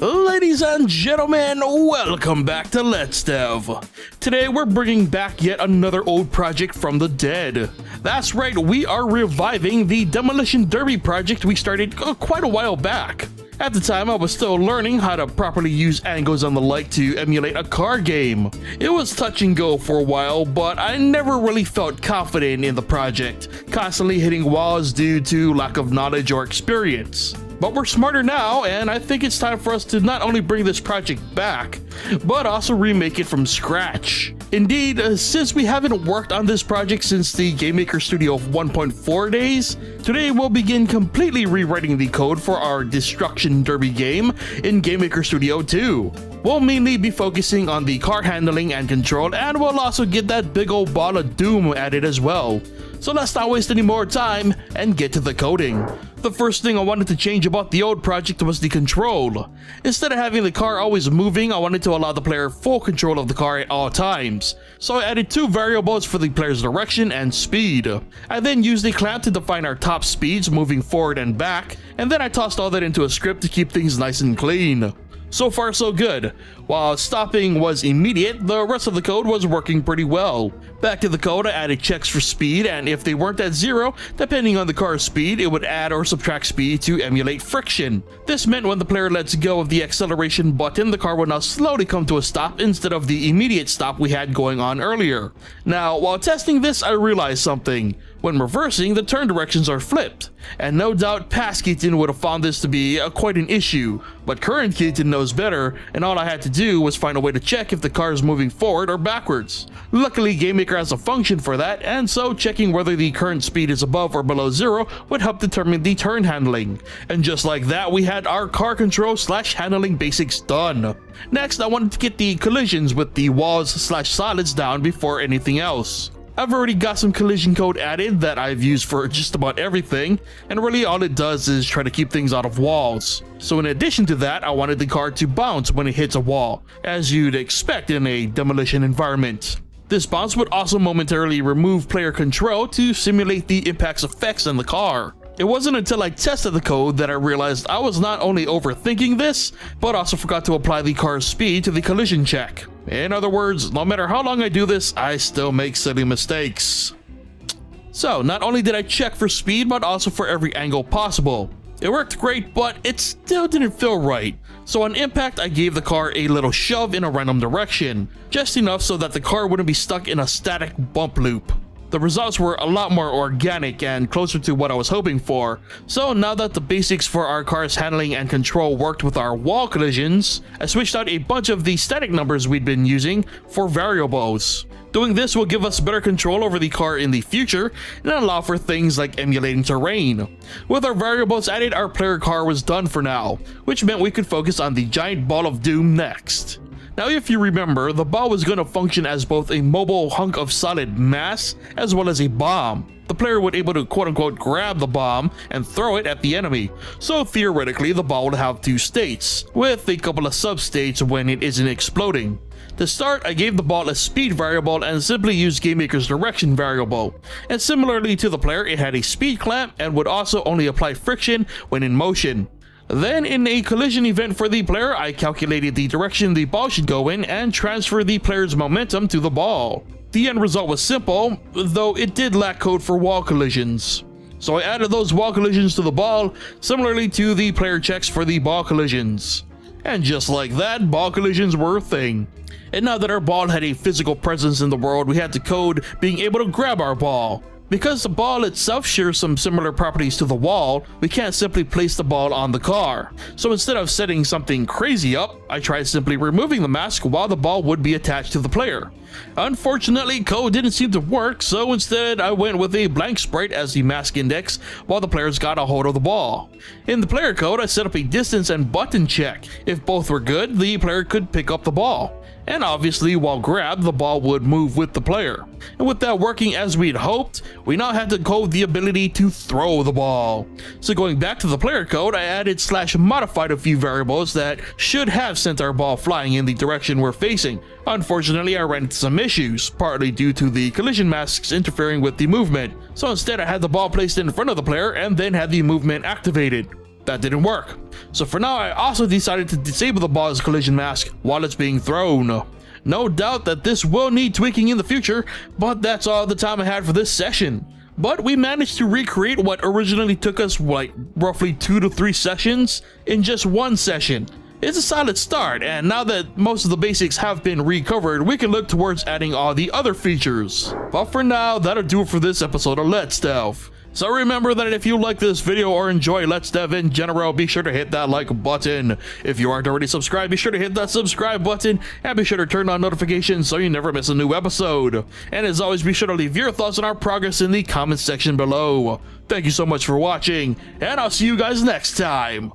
Ladies and gentlemen, welcome back to Let's Dev. Today we're bringing back yet another old project from the dead. That's right, we are reviving the Demolition Derby project we started quite a while back. At the time, I was still learning how to properly use angles and the like to emulate a car game. It was touch and go for a while, but I never really felt confident in the project, constantly hitting walls due to lack of knowledge or experience. But we're smarter now, and I think it's time for us to not only bring this project back, but also remake it from scratch. Indeed, since we haven't worked on this project since the Game Maker Studio 1.4 days, today we'll begin completely rewriting the code for our Destruction Derby game in Game Maker Studio 2. We'll mainly be focusing on the car handling and control, and we'll also get that big old ball of doom added as well. So let's not waste any more time and get to the coding. The first thing I wanted to change about the old project was the control. Instead of having the car always moving, I wanted to allow the player full control of the car at all times. So I added two variables for the player's direction and speed. I then used a clamp to define our top speeds moving forward and back, and then I tossed all that into a script to keep things nice and clean. So far so good. While stopping was immediate, the rest of the code was working pretty well. Back to the code, I added checks for speed, and if they weren't at zero, depending on the car's speed, it would add or subtract speed to emulate friction. This meant when the player lets go of the acceleration button, the car would now slowly come to a stop instead of the immediate stop we had going on earlier. Now, while testing this, I realized something. When reversing, the turn directions are flipped, and no doubt past Keaton would have found this to be quite an issue, but current Keaton knows better, and all I had to do was find a way to check if the car is moving forward or backwards. Luckily, Game Maker has a function for that, and so checking whether the current speed is above or below zero would help determine the turn handling. And just like that, we had our car control / handling basics done. Next, I wanted to get the collisions with the walls / solids down before anything else. I've already got some collision code added that I've used for just about everything, and really all it does is try to keep things out of walls. So in addition to that, I wanted the car to bounce when it hits a wall, as you'd expect in a demolition environment. This bounce would also momentarily remove player control to simulate the impact's effects on the car. It wasn't until I tested the code that I realized I was not only overthinking this, but also forgot to apply the car's speed to the collision check. In other words, no matter how long I do this, I still make silly mistakes. So, not only did I check for speed, but also for every angle possible. It worked great, but it still didn't feel right. So on impact, I gave the car a little shove in a random direction, just enough so that the car wouldn't be stuck in a static bump loop. The results were a lot more organic and closer to what I was hoping for. So now that the basics for our car's handling and control worked with our wall collisions, I switched out a bunch of the static numbers we'd been using for variables. Doing this will give us better control over the car in the future and allow for things like emulating terrain. With our variables added, our player car was done for now, which meant we could focus on the giant ball of doom next. Now if you remember, the ball was going to function as both a mobile hunk of solid mass as well as a bomb. The player would be able to quote-unquote grab the bomb and throw it at the enemy, so theoretically the ball would have two states, with a couple of sub-states when it isn't exploding. To start, I gave the ball a speed variable and simply used Game Maker's direction variable, and similarly to the player, it had a speed clamp and would also only apply friction when in motion. Then in a collision event for the player, I calculated the direction the ball should go in and transferred the player's momentum to the ball. The end result was simple, though it did lack code for wall collisions. So I added those wall collisions to the ball, similarly to the player checks for the ball collisions. And just like that, ball collisions were a thing. And now that our ball had a physical presence in the world, we had to code being able to grab our ball. Because the ball itself shares some similar properties to the wall, we can't simply place the ball on the car. So instead of setting something crazy up, I tried simply removing the mask while the ball would be attached to the player. Unfortunately, code didn't seem to work, so instead I went with a blank sprite as the mask index while the players got a hold of the ball. In the player code, I set up a distance and button check. If both were good, the player could pick up the ball. And obviously, while grabbed, the ball would move with the player. And with that working as we'd hoped, we now had to code the ability to throw the ball. So going back to the player code, I added / modified a few variables that should have sent our ball flying in the direction we're facing. Unfortunately, I ran into some issues, partly due to the collision masks interfering with the movement. So instead, I had the ball placed in front of the player and then had the movement activated. That didn't work. So for now, I also decided to disable the ball's collision mask while it's being thrown. No doubt that this will need tweaking in the future, but that's all the time I had for this session. But we managed to recreate what originally took us like roughly 2 to 3 sessions in just one session. It's a solid start, and now that most of the basics have been recovered, we can look towards adding all the other features. But for now, that'll do it for this episode of Let's Dev. So remember that if you like this video or enjoy Let's Dev in general, be sure to hit that like button. If you aren't already subscribed, be sure to hit that subscribe button, and be sure to turn on notifications so you never miss a new episode. And as always, be sure to leave your thoughts on our progress in the comments section below. Thank you so much for watching, and I'll see you guys next time.